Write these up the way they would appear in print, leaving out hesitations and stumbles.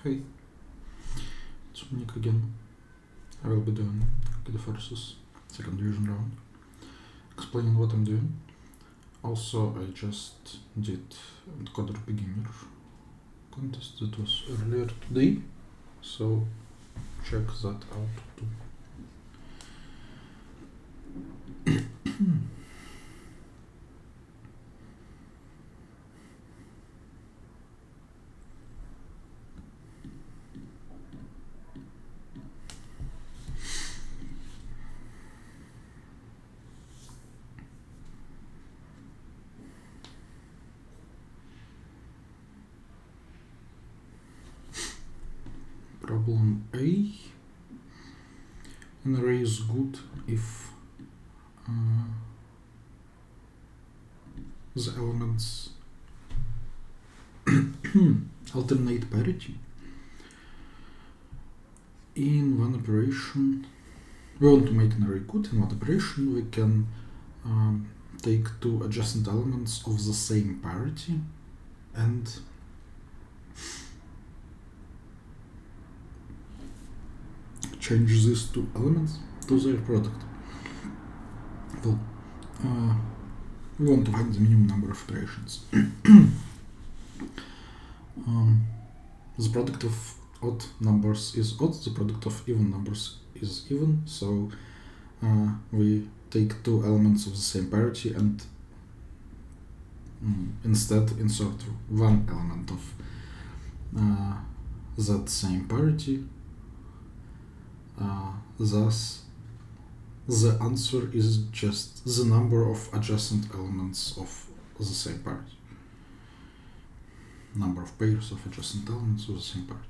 Hey, it's Nick again. I will be doing the versus second division round, explaining what I'm doing. Also, I just did encoder beginner contest that was earlier today, so check that out too. Problem A. An array is good if the elements alternate parity. In one operation, we want to make an array good. In one operation, we can take two adjacent elements of the same parity and change these two elements to their product. Well, we want to find the minimum number of iterations. The product of odd numbers is odd, the product of even numbers is even, so we take two elements of the same parity and instead insert one element of that same parity. Thus, the answer is just the number of adjacent elements of the same parity. Number of pairs of adjacent elements of the same parity.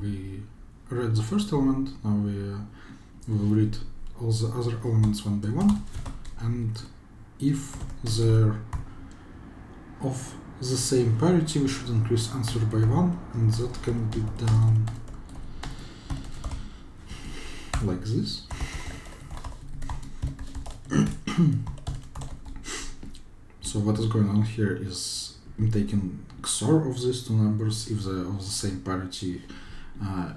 We read the first element, now we will read all the other elements one by one, and if they're of the same parity, we should increase answer by 1, and that can be done like this. So what is going on here is I'm taking XOR of these two numbers. If they're of the same parity,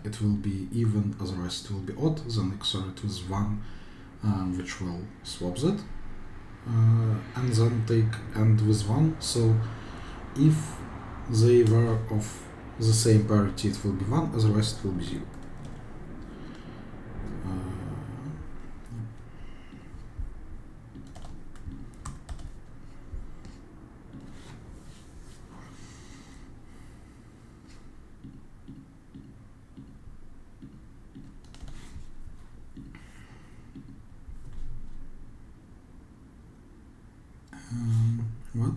it will be even, otherwise it will be odd. Then XOR it with 1, which will swap that. And then take AND with 1. So if they were of the same parity, it will be 1, otherwise it will be 0. What?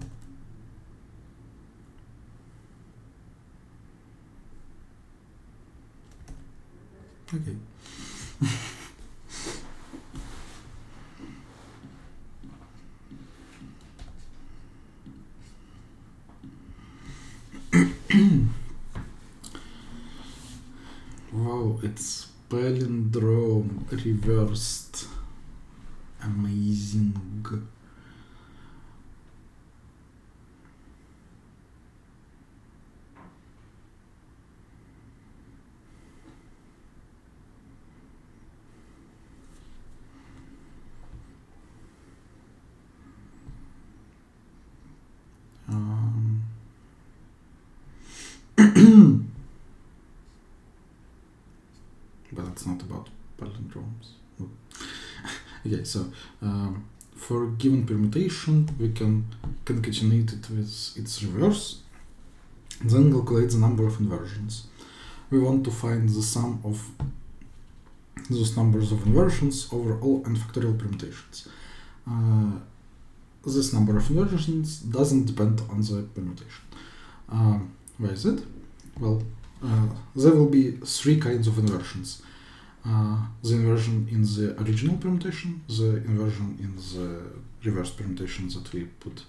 Okay. Wow, it's palindrome reversed. Amazing. But it's not about palindromes. Okay, so for a given permutation, we can concatenate it with its reverse, then calculate the number of inversions. We want to find the sum of those numbers of inversions over all n factorial permutations. This number of inversions doesn't depend on the permutation. Why is it? Well, there will be three kinds of inversions. the inversion in the original permutation, the inversion in the reverse permutation that we put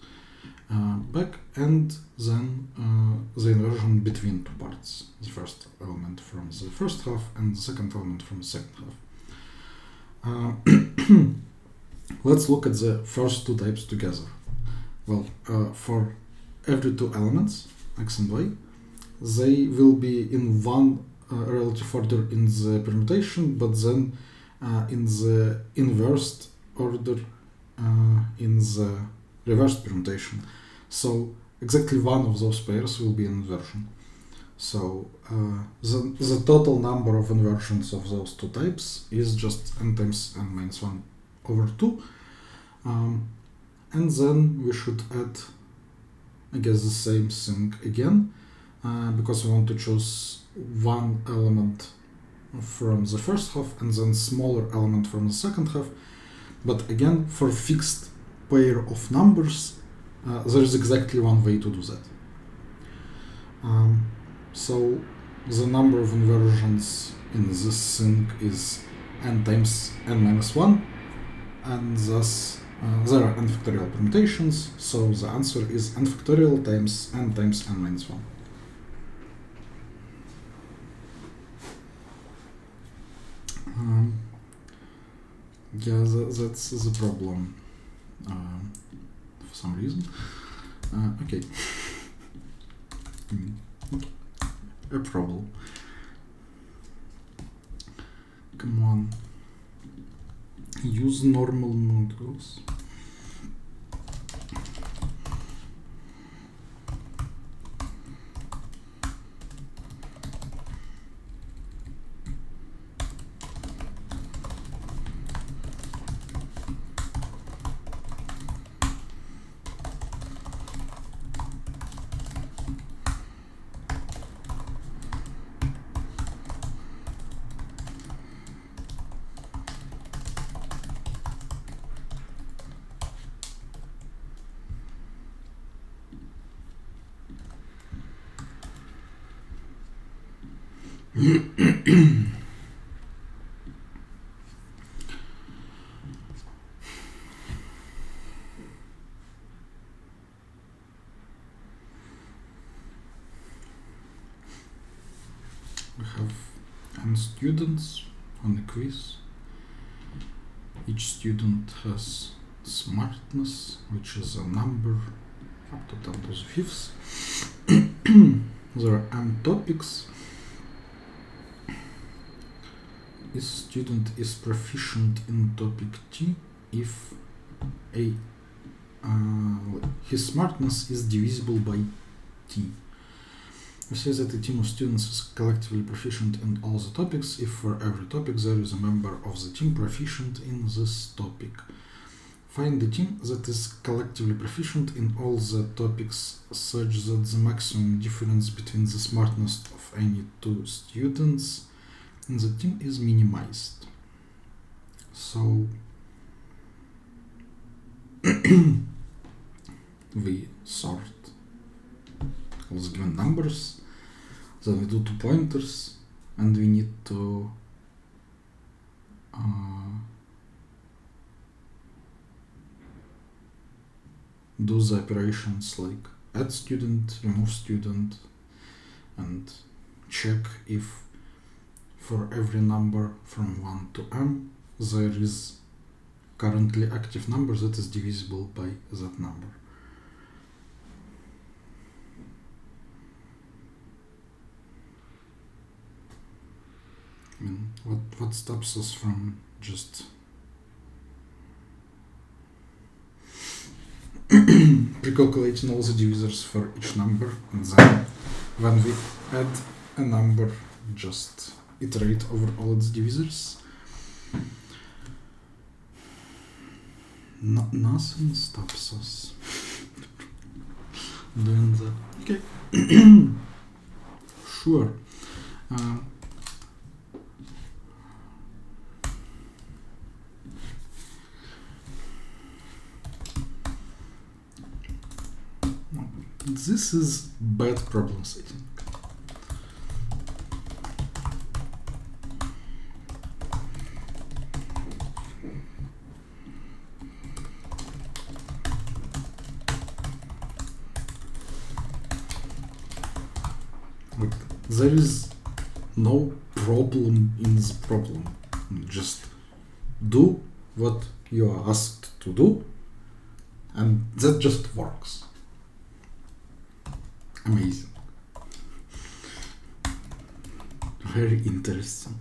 back, and then the inversion between two parts, the first element from the first half and the second element from the second half. Let's look at the first two types together. Well, for every two elements, x and y, they will be in one relative order in the permutation, but then in the inversed order in the reversed permutation. So exactly one of those pairs will be an inversion. So the total number of inversions of those two types is just n times n minus 1 over 2. And then we should add, I guess, the same thing again, because we want to choose one element from the first half and then smaller element from the second half. But again, for fixed pair of numbers, there is exactly one way to do that. So the number of inversions in this thing is n times n minus 1, and thus there are n factorial permutations, so the answer is n factorial times n minus 1. Yeah, that's the problem for some reason. Okay. A problem. Come on. Use normal modules. We have n students on the quiz. Each student has smartness, which is a number up to 10 to the fifth. There are m topics. Each student is proficient in topic T if his smartness is divisible by T. We say that a team of students is collectively proficient in all the topics if for every topic there is a member of the team proficient in this topic. Find the team that is collectively proficient in all the topics such that the maximum difference between the smartness of any two students in the team is minimized. So we sort all the given numbers, then we do two pointers, and we need to do the operations like add student, remove student, and check if for every number from 1 to m there is currently active number that is divisible by that number. I mean, what stops us from just pre-calculating all the divisors for each number, and then when we add a number, just iterate over all its divisors? Nothing stops us doing that. Okay. Sure. This is bad problem setting. Like, there is no problem in the problem. Just do what you are asked to do, and that just works. Amazing. Very interesting.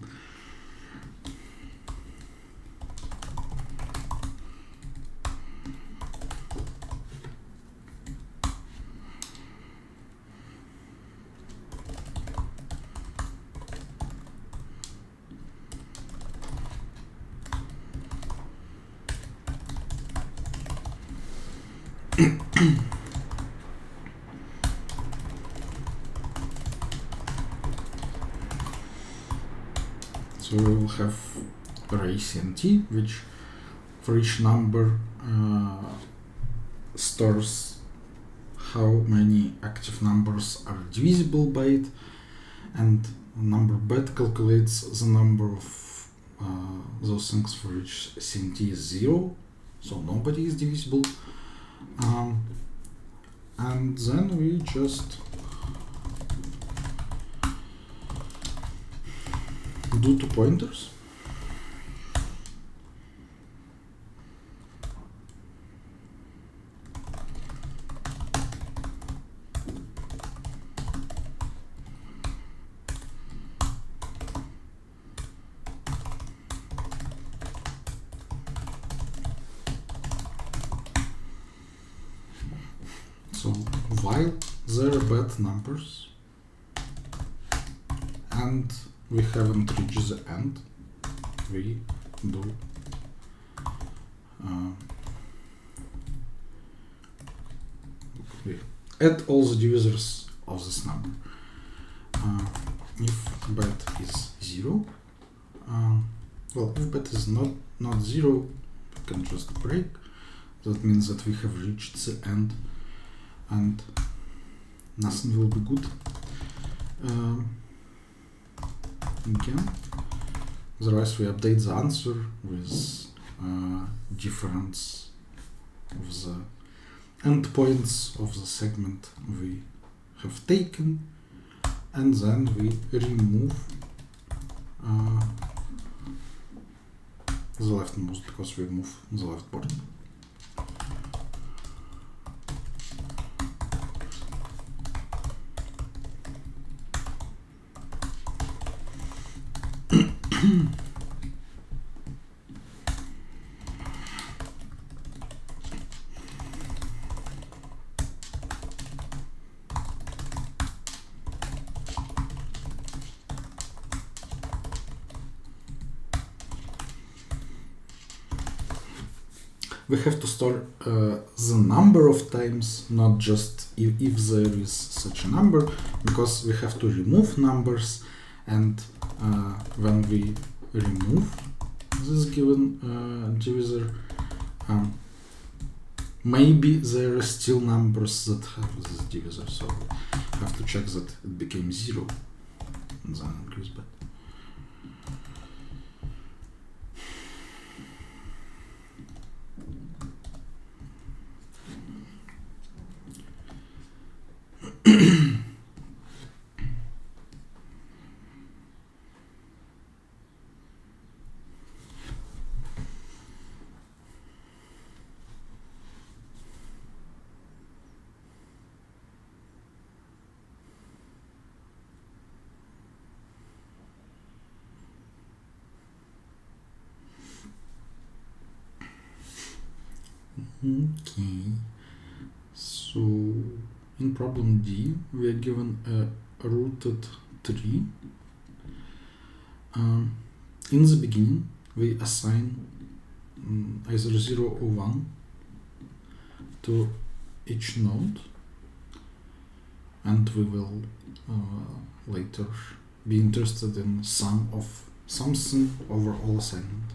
So we will have array CNT, which for each number stores how many active numbers are divisible by it, and number bed calculates the number of those things for which CNT is 0, so nobody is divisible. And then we just do 2 pointers. So while there are bad numbers and we haven't reached the end, we do we add all the divisors of this number. If bet is 0, well, if bet is not 0, we can just break. That means that we have reached the end and nothing will be good. Again, otherwise we update the answer with difference of the endpoints of the segment we have taken, and then we remove the leftmost because we move the left border. We have to store the number of times, not just if there is such a number, because we have to remove numbers, and when we remove this given divisor, maybe there are still numbers that have this divisor, so we have to check that it became 0 and then increase back. Okay, so in problem D we are given a rooted tree. In the beginning we assign either 0 or 1 to each node, and we will later be interested in sum of something over all assignment.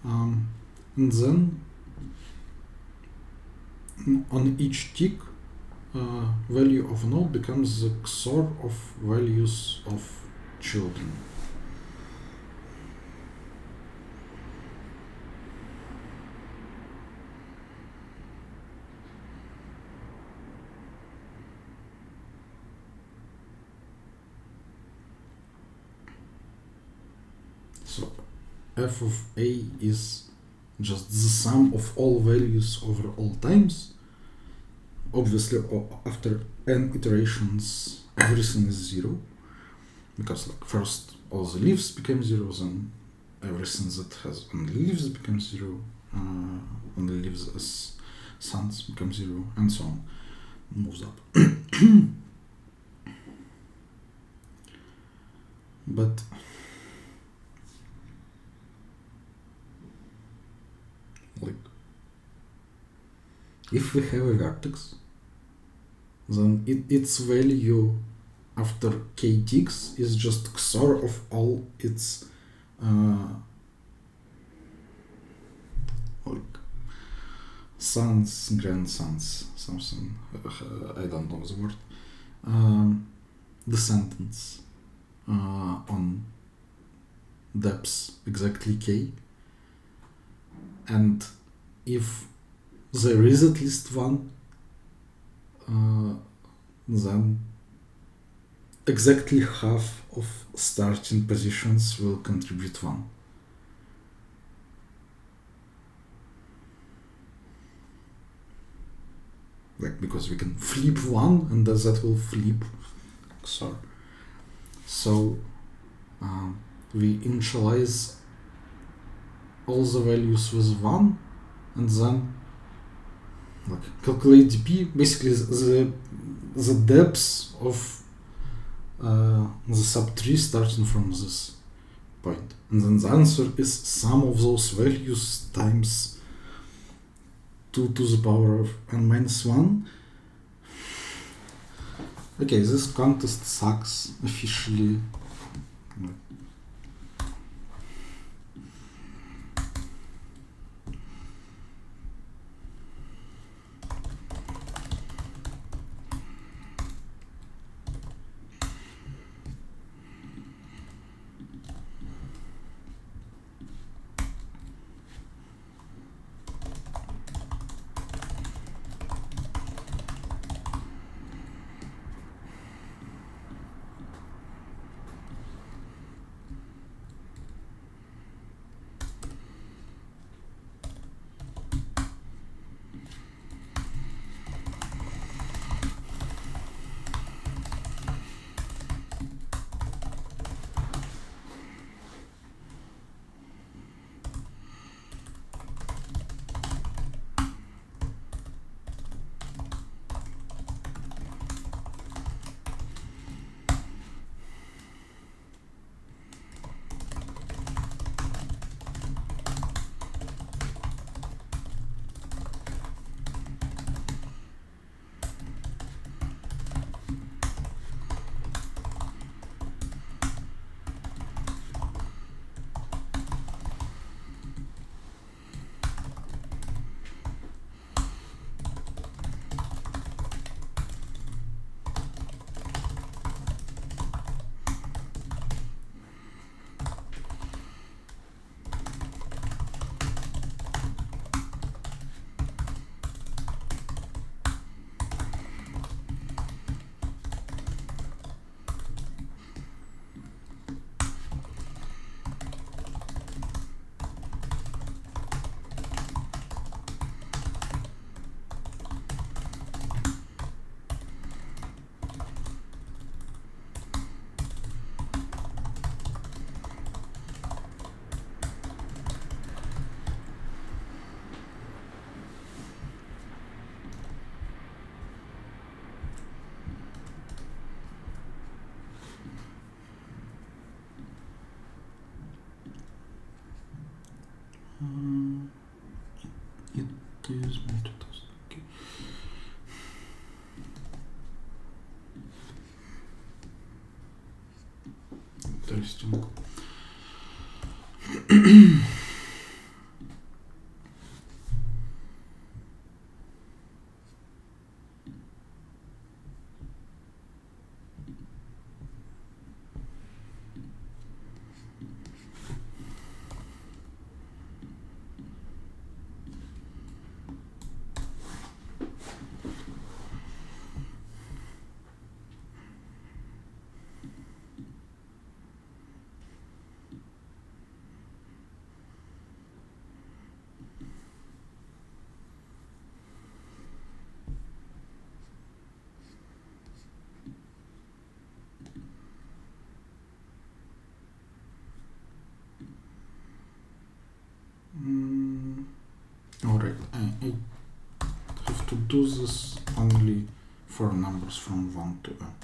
And then on each tick, value of a node becomes the XOR of values of children. So f of a is just the sum of all values over all times. Obviously, after n iterations, everything is 0, because like first all the leaves become 0, then everything that has only leaves becomes 0, only leaves as suns become 0, and so on. Moves up. But like, if we have a vertex, then its value after k ticks is just XOR of all its like sons, grandsons, something, I don't know the word, descendants on depth exactly k, and if there is at least one, then exactly half of starting positions will contribute 1. Like, because we can flip 1 and that will flip XOR. So we initialize all the values with 1 and then like calculate dp, basically the depth of the subtree starting from this point, and then the answer is sum of those values times 2 to the power of n minus 1. Okay, this contest sucks officially. It is method. Okay. Interesting. Alright, I have to do this only for numbers from 1 to n.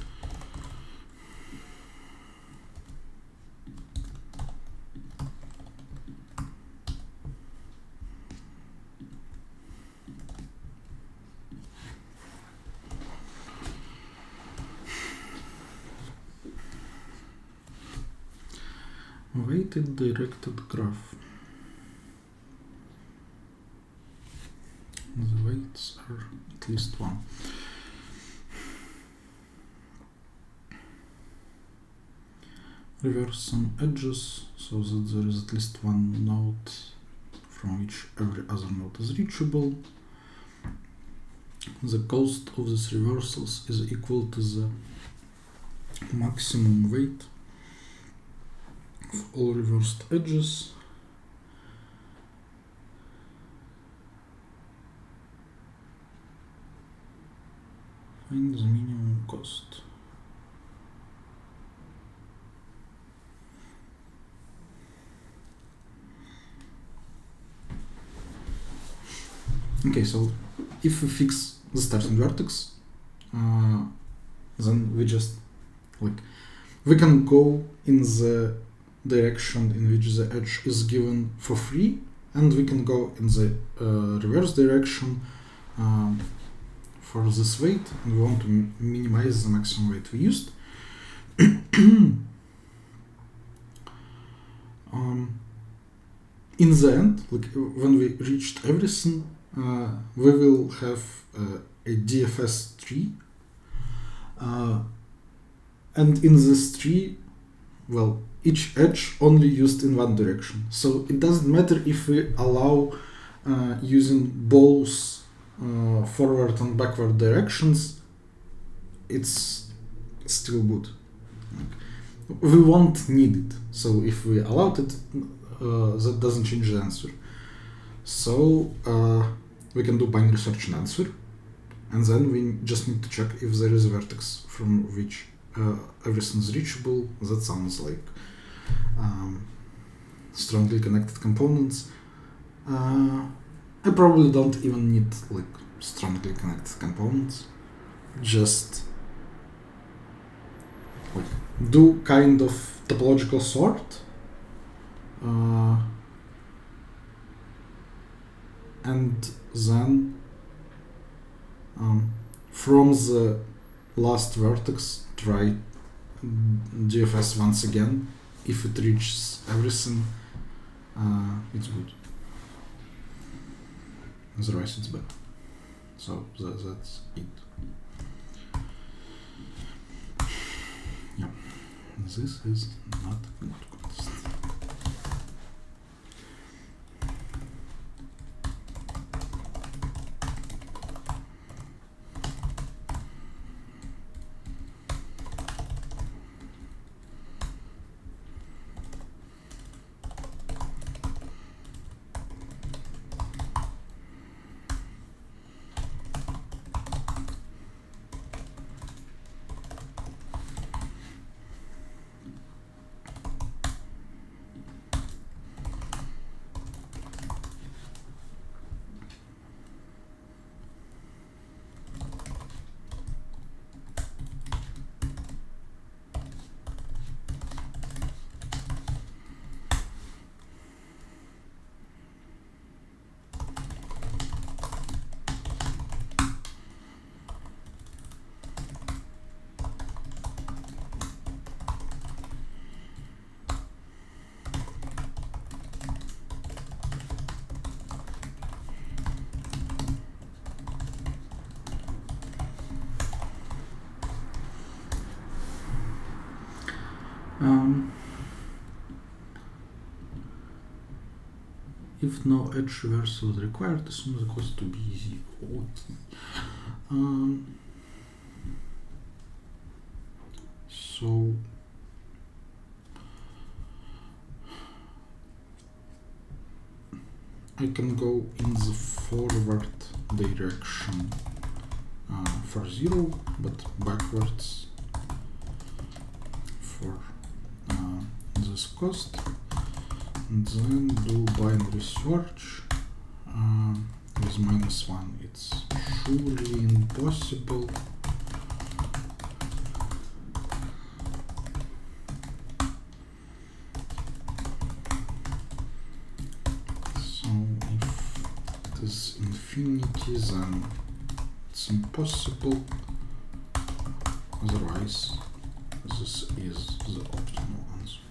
Weighted directed graph. The weights are at least 1. Reverse some edges so that there is at least one node from which every other node is reachable. The cost of these reversals is equal to the maximum weight of all reversed edges find the minimum cost. Okay, so if we fix the starting vertex, then we just we can go in the direction in which the edge is given for free, and we can go in the reverse direction for this weight, and we want to minimize the maximum weight we used. In the end, when we reached everything, we will have a DFS tree, and in this tree, well, each edge only used in one direction. So it doesn't matter if we allow using both forward and backward directions, it's still good. We won't need it. So if we allowed it, that doesn't change the answer. So we can do binary search and answer, and then we just need to check if there is a vertex from which everything is reachable. That sounds like strongly connected components. I probably don't even need strongly connected components. Just do kind of topological sort, and then from the last vertex try DFS once again. If it reaches everything, it's good. Otherwise it's bad. So that's it. Yeah, this is not good cost. If no edge reversal is required, assume the cost to be easy. Okay. So I can go in the forward direction for 0, but backwards for this cost, and then do binary search is -1, it's surely impossible. So if it is infinity, then it's impossible. Otherwise, this is the optimal answer.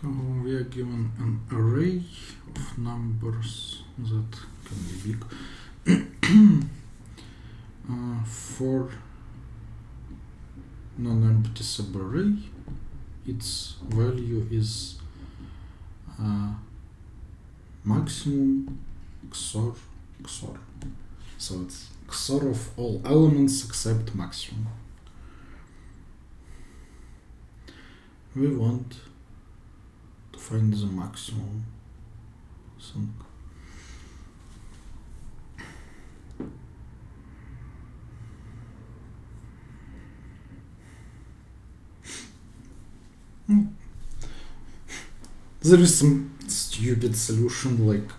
So we are given an array of numbers that can be big for non-empty subarray. Its value is maximum XOR XOR. So it's XOR of all elements except maximum. We want to find the maximum thing. There is some stupid solution like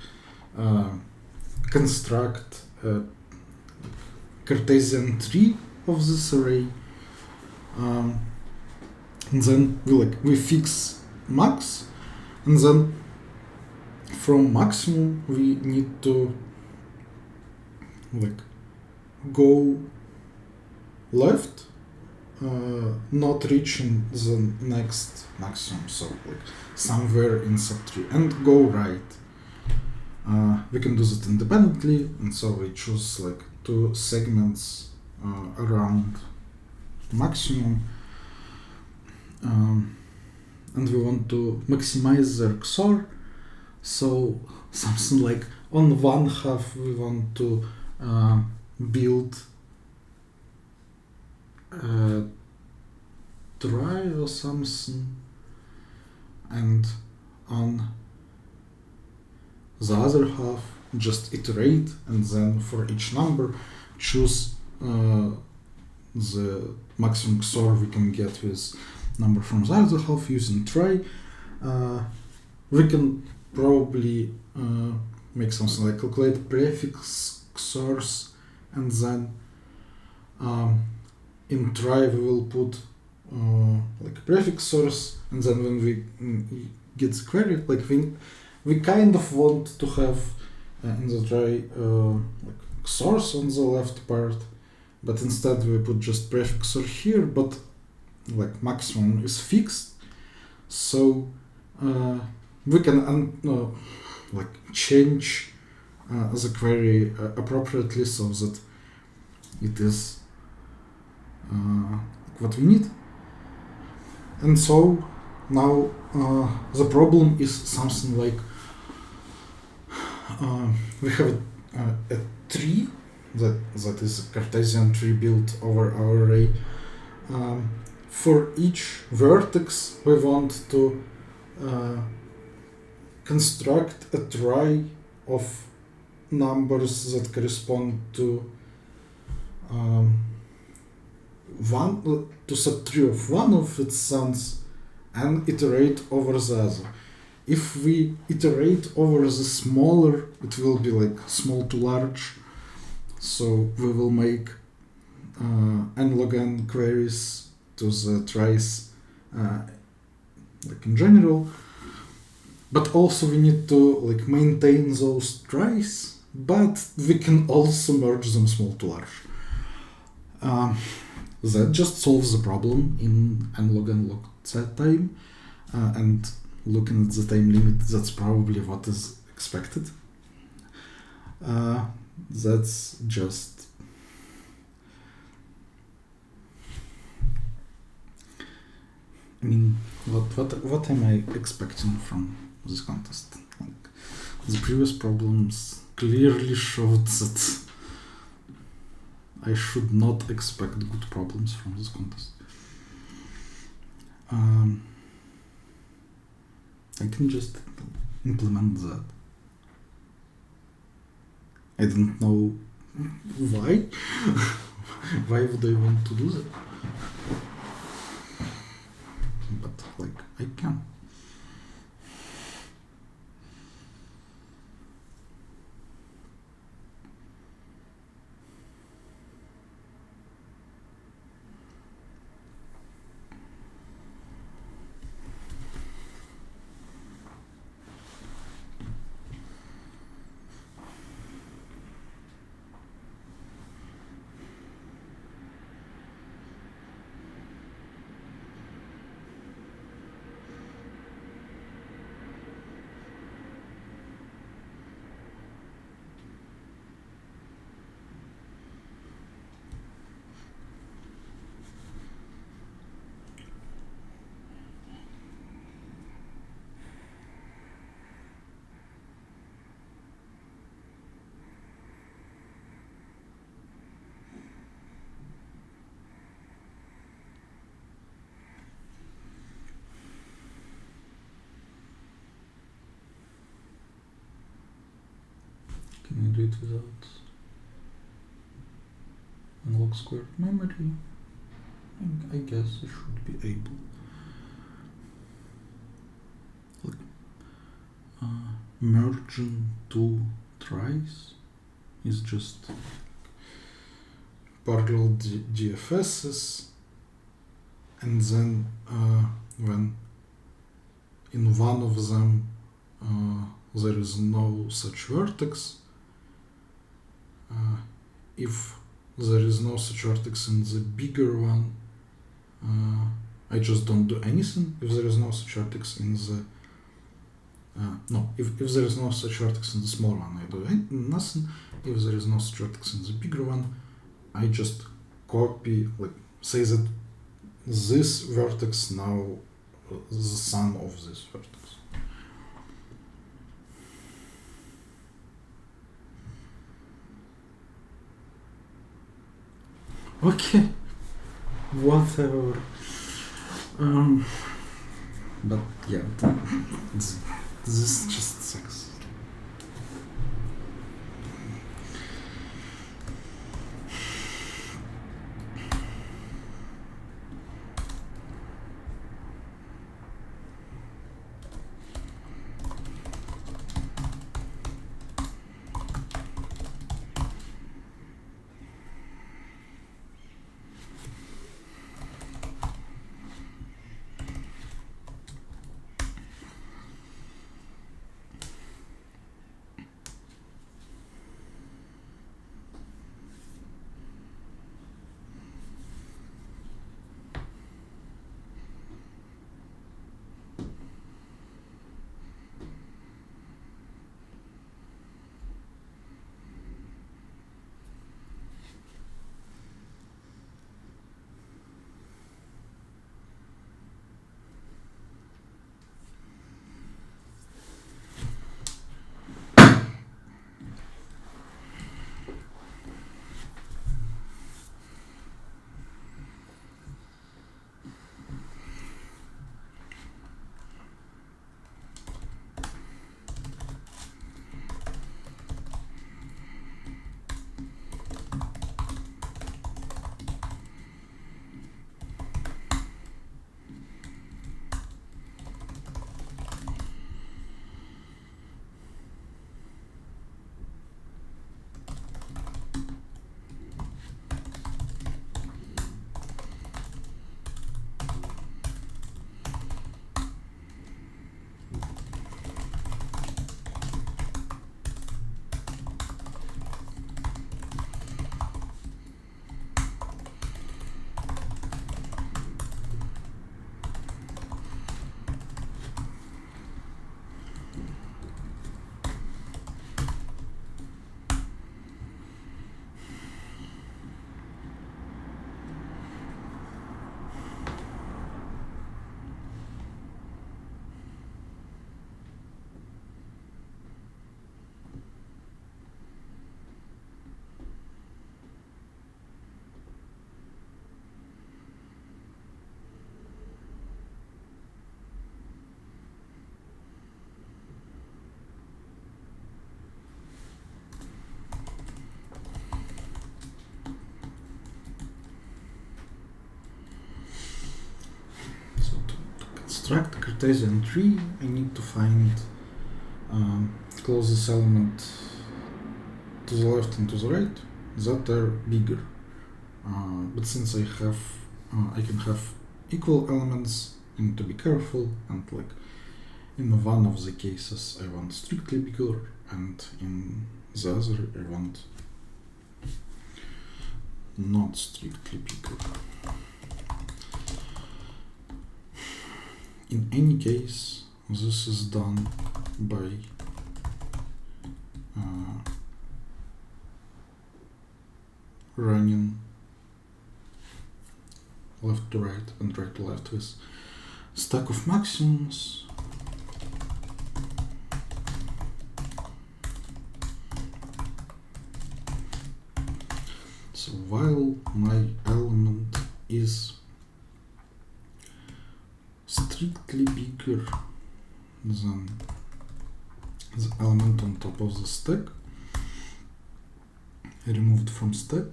construct a Cartesian tree of this array, and then we fix max, and then from maximum we need to go left, not reaching the next maximum, so somewhere in sub-tree, and go right. We can do that independently, and so we choose two segments around maximum, and we want to maximize their XOR. So something like on one half we want to build a try or something, and on the other half just iterate, and then for each number choose the maximum XOR we can get with number from the other half using try. We can probably make something like calculate prefix XORs, and then in try we will put prefix XORs, and then when we get the query, we kind of want to have in the try XORs on the left part, but instead we put just prefix XOR here, but maximum is fixed, so we can change the query appropriately so that it is what we need. And so now the problem is something like we have a tree that is a Cartesian tree built over our array. For each vertex we want to construct a trie of numbers that correspond to subtree of one of its sons and iterate over the other. If we iterate over the smaller, it will be like small to large. So we will make n log n queries to the tries like in general. But also we need to like maintain those tries, but we can also merge them small to large. That just solves the problem in n log n log z time, and looking at the time limit, that's probably what is expected. That's just I mean, what am I expecting from this contest? Like, the previous problems clearly showed that I should not expect good problems from this contest. I can just implement that. I don't know why. Why would I want to do that? But like, I can. Can I do it without unlock squared memory? I guess I should be able. Like, merging two tries is just parallel DFSs, and then when in one of them there is no such vertex, if there is no such vertex in the bigger one, I just don't do anything. If there is no such vertex in the if there is no such vertex in the small one, I do nothing. If there is no such vertex in the bigger one, I just copy, like, say that this vertex now the sum of this vertex. Okay, whatever. But yeah, this just sucks. construct a Cartesian tree, I need to find closest element to the left and to the right that are bigger. But since I can have equal elements, I need to be careful, and like in one of the cases I want strictly bigger, and in the other I want not strictly bigger. In any case, this is done by running left to right and right to left with stack of maximums. So while my element is strictly bigger than the element on top of the stack, removed from stack,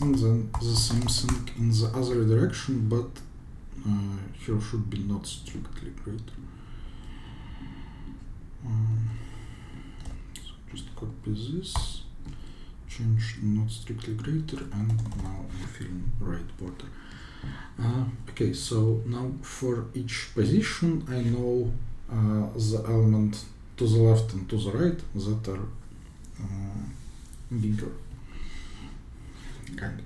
and then the same thing in the other direction, but here should be not strictly greater. So just copy this, change not strictly greater, and now I'm filling right border. Okay, so now for each position I know the element to the left and to the right that are bigger. Kind of.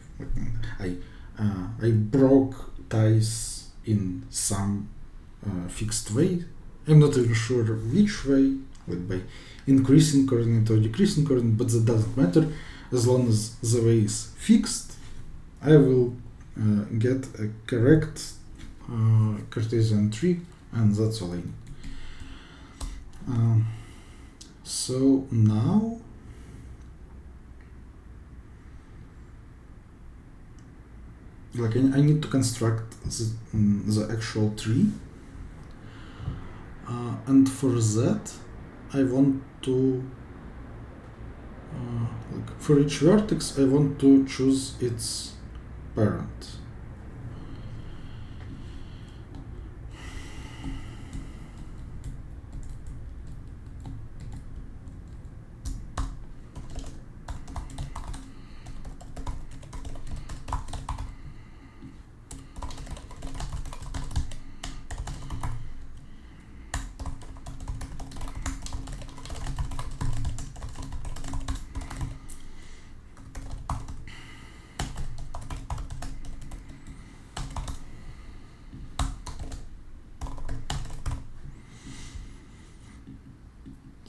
I broke ties in some fixed way. I'm not even sure which way, like by increasing coordinate or decreasing coordinate, but that doesn't matter. As long as the way is fixed, I will get a correct Cartesian tree, and that's all I need. So now like I need to construct the actual tree, and for that I want to like for each vertex I want to choose its parent.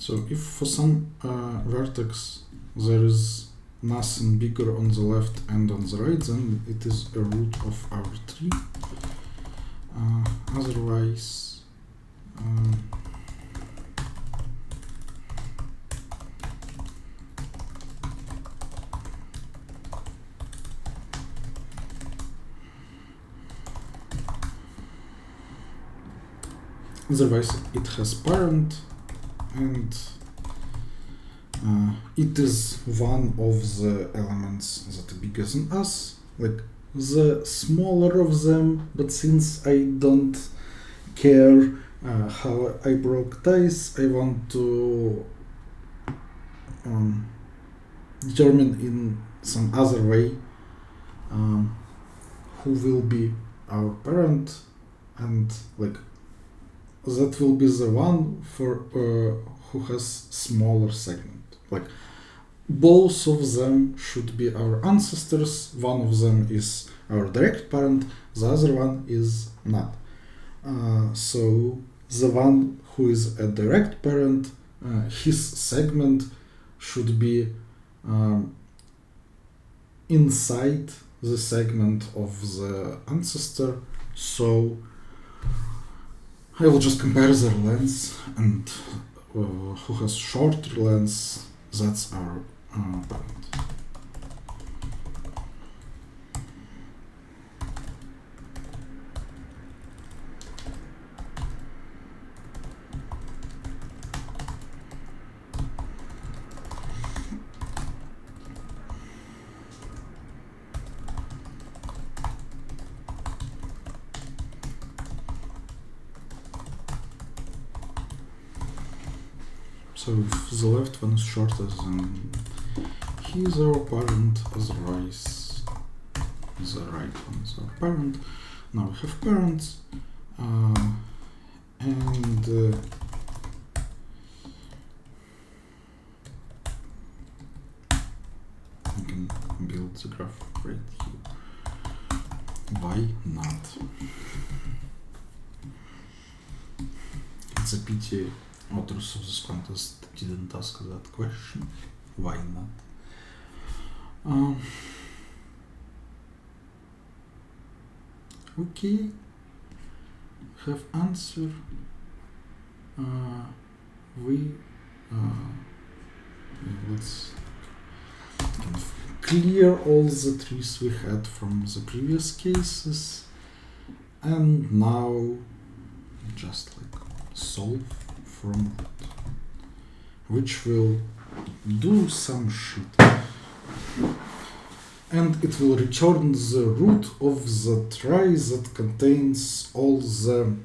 So if for some vertex there is nothing bigger on the left and on the right, then it is a root of our tree. Otherwise, it has parent, and it is one of the elements that are bigger than us, like the smaller of them, but since I don't care how I broke ties, I want to determine in some other way who will be our parent, and like that will be the one for who has smaller segment. Like both of them should be our ancestors. One of them is our direct parent, the other one is not. So the one who is a direct parent, his segment should be inside the segment of the ancestor, so I will just compare their lengths, and who has shorter lengths, that's our parent. So if the left one is shorter than his our parent, otherwise the right one is our parent. Now we have parents, and we can build the graph right here. Why not? It's a pity authors of this contest didn't ask that question. Why not? Okay, have answer. Let's kind of clear all the trees we had from the previous cases, and now just like solve from root, which will do some shit, and it will return the root of the trie that contains all the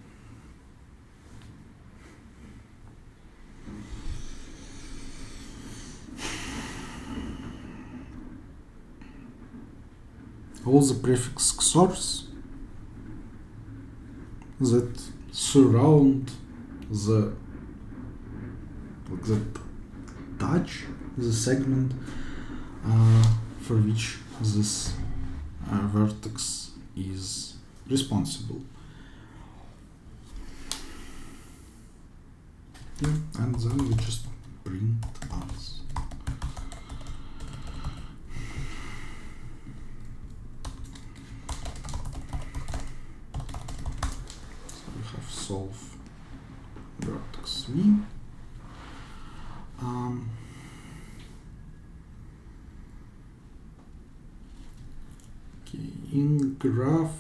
prefix XORs that surround the touch, the segment for which this vertex is responsible. Yeah, and then we just print us. So we have solve vertex v. Okay, in graph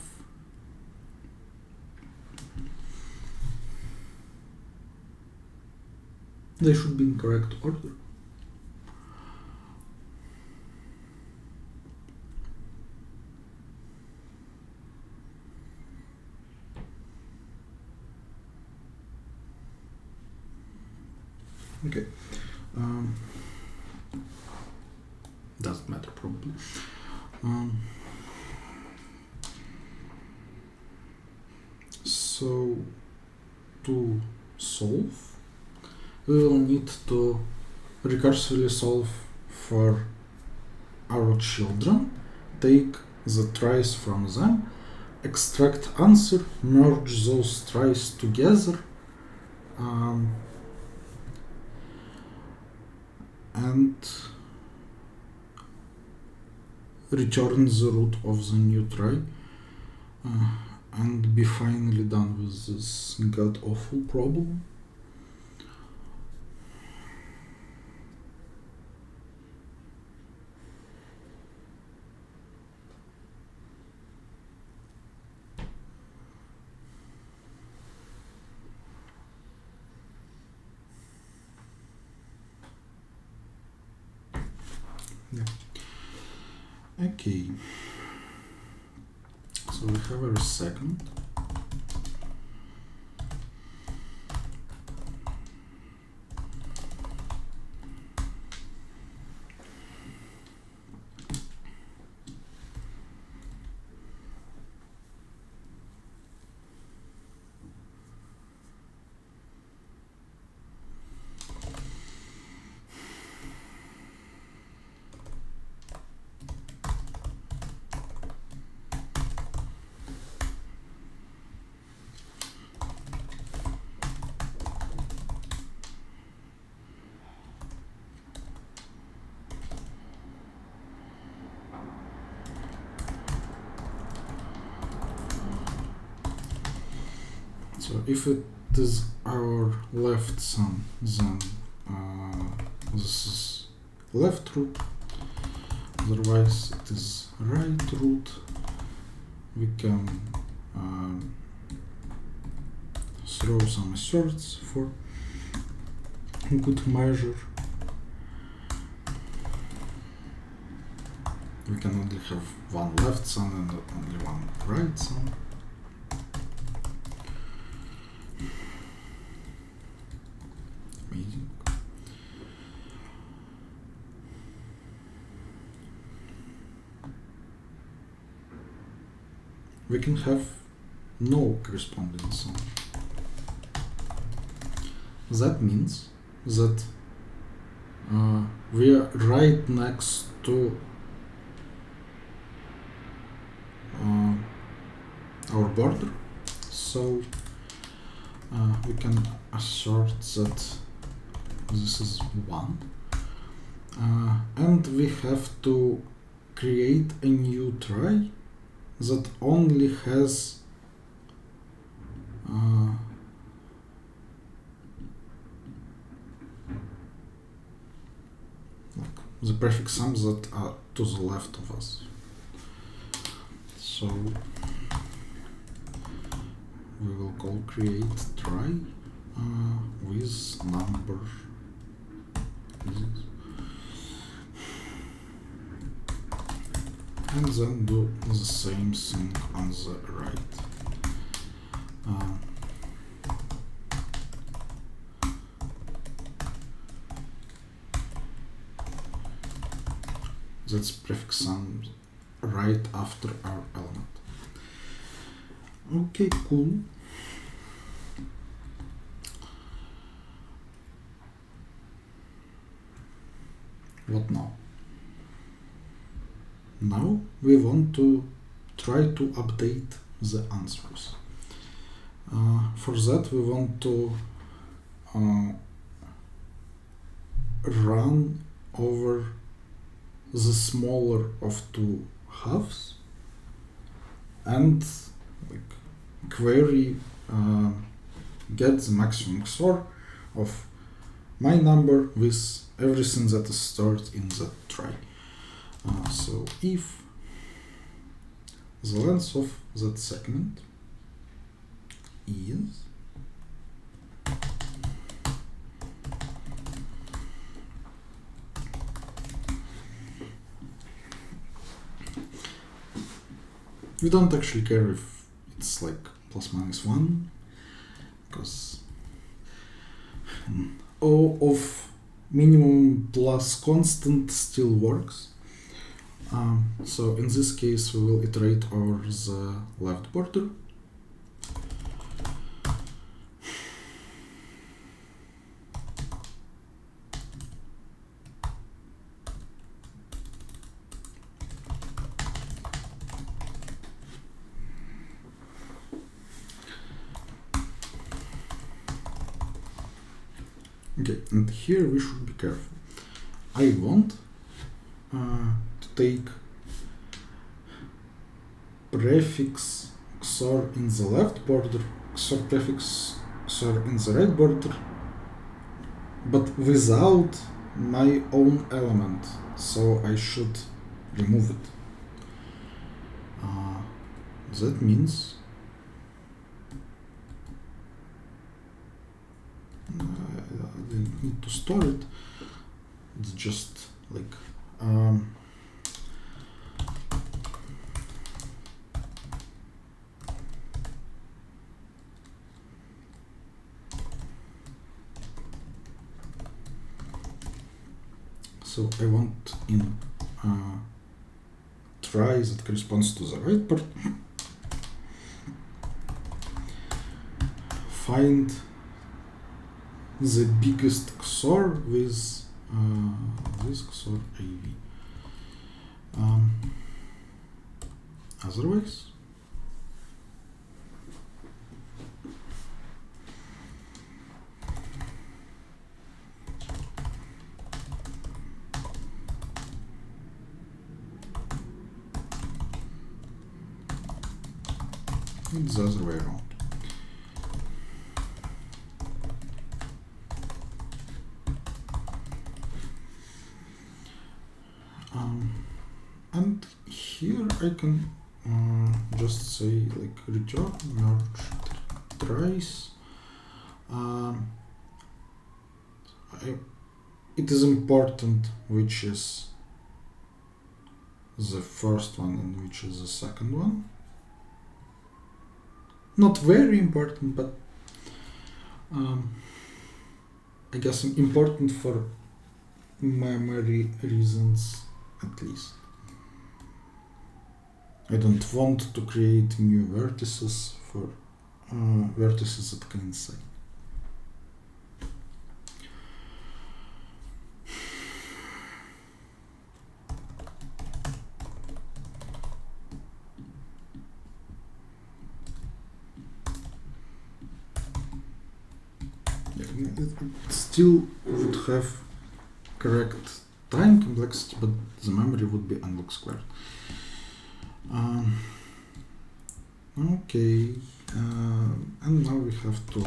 they should be in correct order. Okay. Doesn't matter probably. So to solve, we will need to recursively solve for our children, take the tries from them, extract answer, merge those tries together, and return the root of the new trie, and be finally done with this god-awful problem. Yeah. Okay. So we have our second. if it is our left sum, then this is left root, otherwise it is right root. We can throw some asserts for good measure. We can only have one left sum and only one right sum. Amazing. We can have no corresponding sum. That means that we are right next to our border, so we can assert that this is 1, and we have to create a new trie that only has like the prefix sums that are to the left of us. So we will call create try with number and then do the same thing on the right. That's prefix sum right after our element. Okay, cool. What now? Now we want to try to update the answers. For that we want to run over the smaller of two halves and query get the maximum XOR of my number with everything that is stored in the trie. So if the length of that segment is we don't actually care if it's like plus minus 1, because O of minimum plus constant still works. So in this case we will iterate over the left border. Okay, and here we should be careful. I want to take prefix XOR in the left border, XOR prefix XOR in the right border, but without my own element, so I should remove it. That means I didn't need to store it. It's just like so I want in try that corresponds to the right part, find the biggest XOR with this XOR AV. Otherwise, it's the other way around. And here I can just say like return merge tries. It is important which is the first one and which is the second one. Not very important, but I guess important for memory reasons at least. I don't want to create new vertices for vertices that can say. It still would have correct time complexity, but the memory would be unlock squared. Okay, and now we have to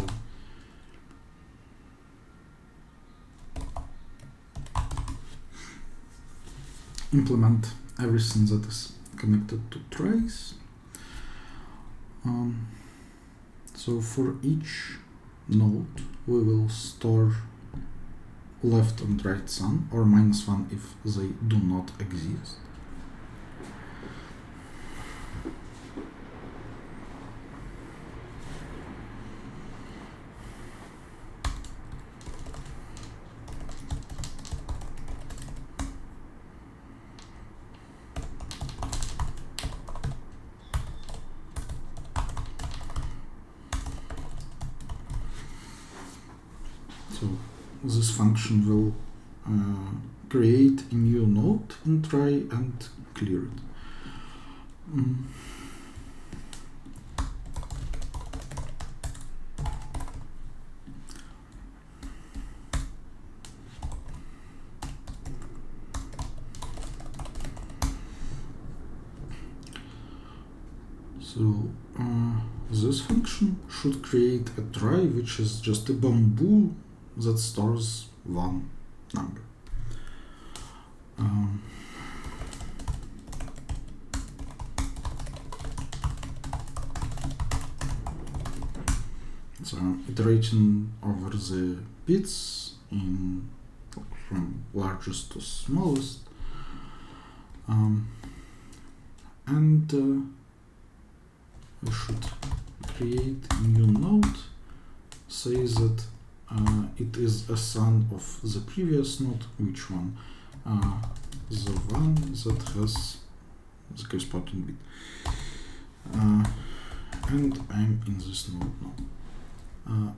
implement everything that is connected to trace. So for each node we will store left and right sum, or -1 if they do not exist. So this function will create a new node and try and clear it. So this function should create a try, which is just a bamboo that stores one number. So iterating over the bits in from largest to smallest, and we should create a new node, say that it is a sum of the previous node, which one? The one that has the corresponding bit. And I'm in this node now.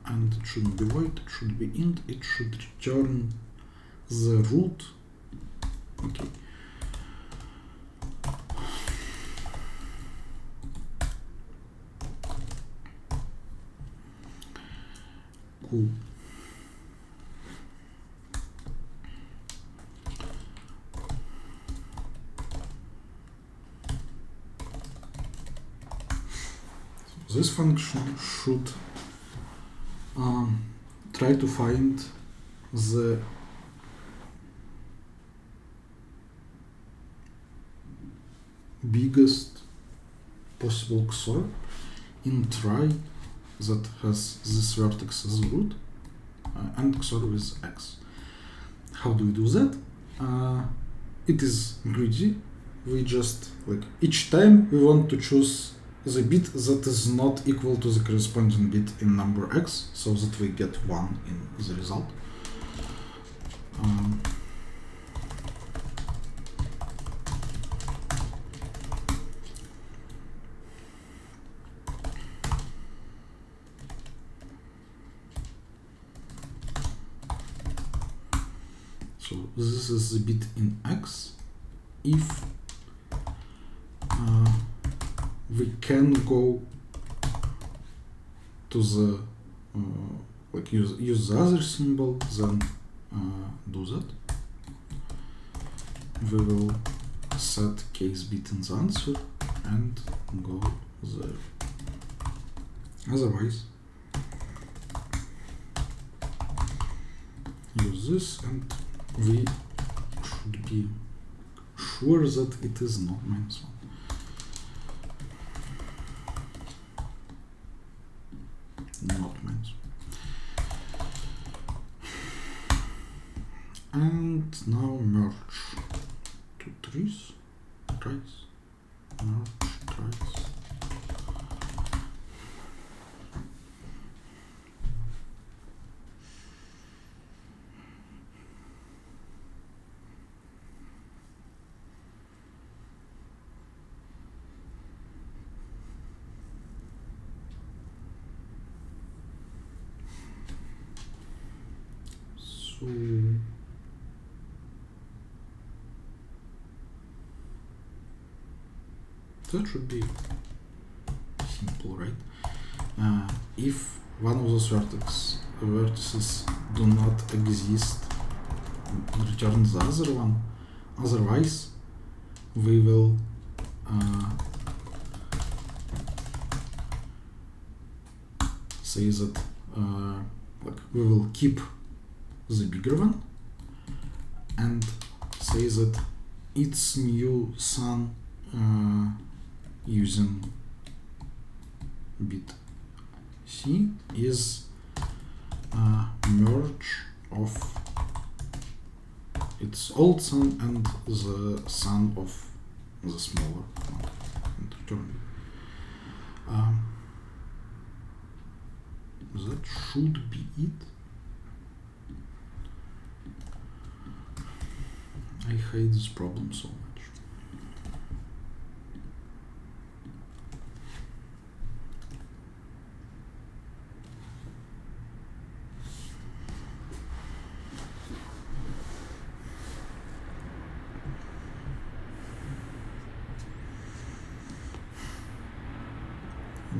And it shouldn't be void, it should be int, it should return the root. Okay. Cool. So this function should try to find the biggest possible XOR in try that has this vertex as root and XOR with X. How do we do that? It is greedy. We just, like, each time we want to choose the bit that is not equal to the corresponding bit in number X, so that we get 1 in the result. So this is the bit in X. If we can go to the like use the other symbol, then do that. We will set case bit in the answer and go there. Otherwise, use this, and we sure that it is not -1. Not -1. And now merge two trees, tries, merge tries. So that should be simple, right? If one of those vertices do not exist, return the other one. Otherwise, we will say that like we will keep the bigger one and say that its new sun using bit C is merge of its old sun and the sun of the smaller one, and return. That should be it. I hate this problem so much.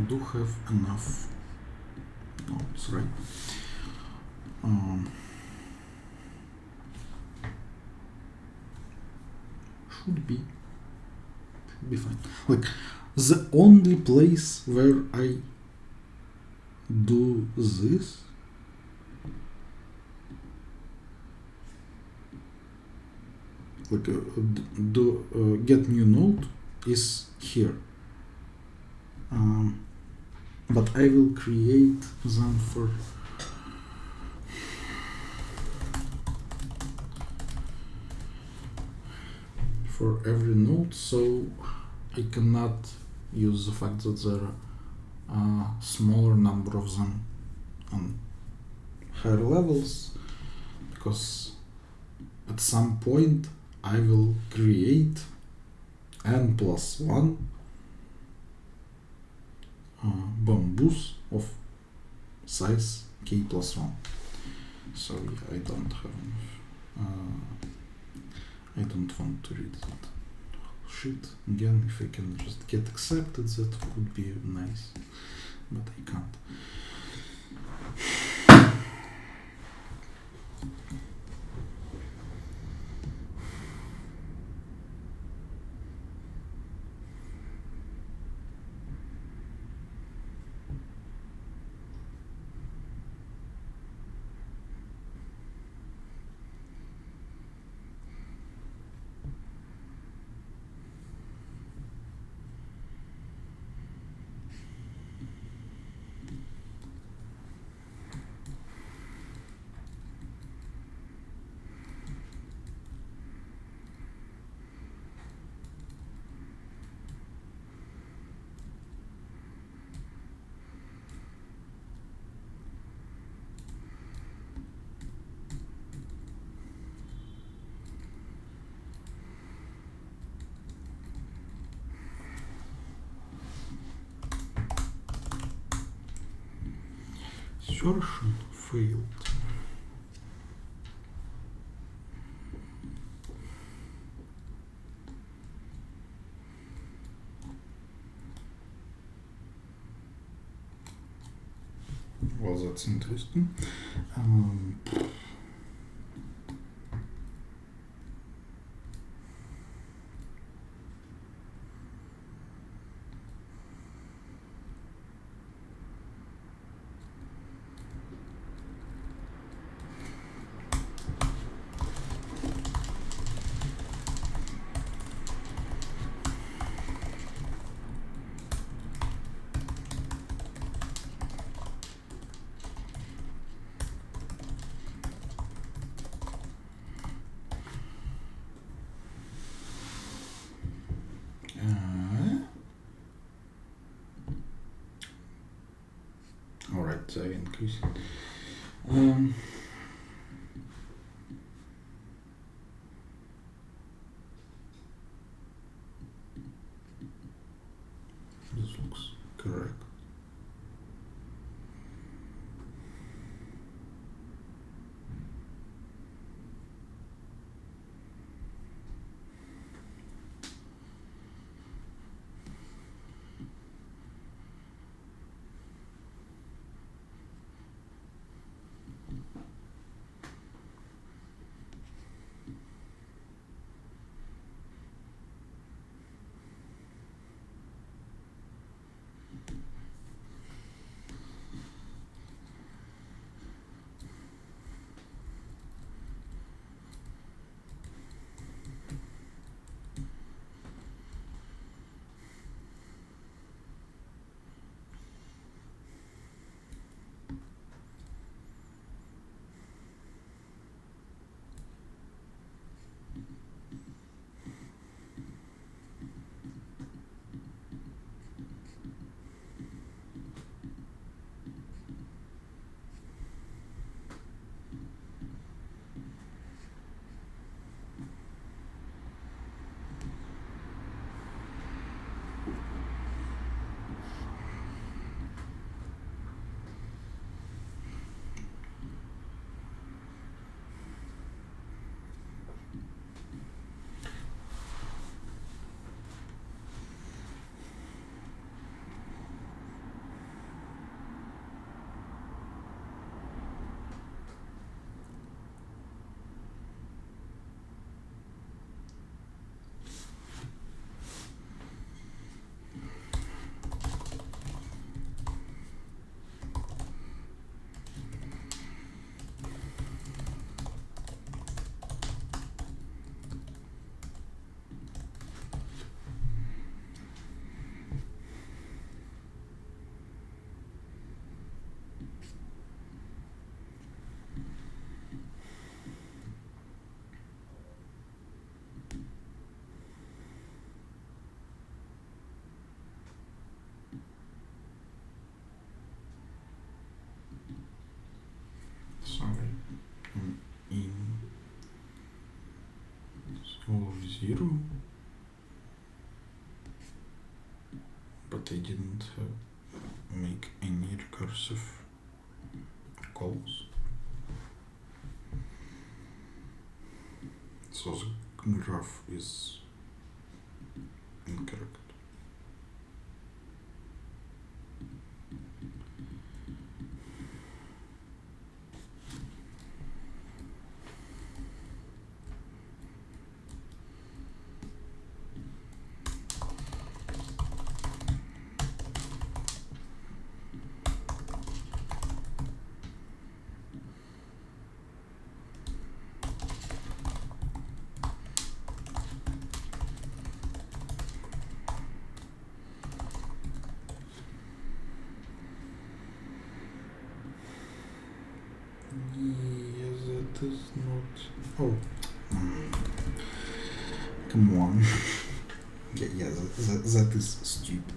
Do have enough nodes, right? Should be fine. Like the only place where I do this like get new node is here. But I will create them for every node, so I cannot use the fact that there are a smaller number of them on higher levels, because at some point I will create n+1 bamboos of size k+1. So yeah, I don't want to read that shit again. If I can just get accepted, that would be nice, but I can't. Insertion failed. Well, that's interesting. I increase it. This looks correct. Sorry, I'm in all 0, but I didn't make any recursive calls, so the graph is incorrect. Yes, that is not. Oh, come on. yeah, that is stupid.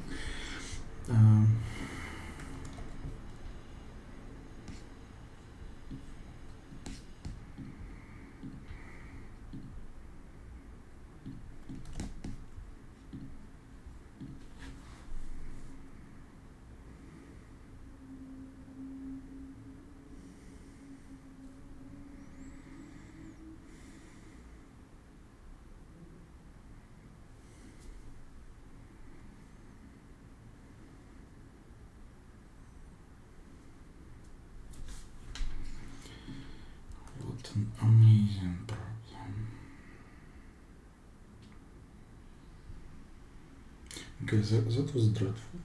What an amazing problem. Okay, that was dreadful.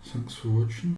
Thanks for watching.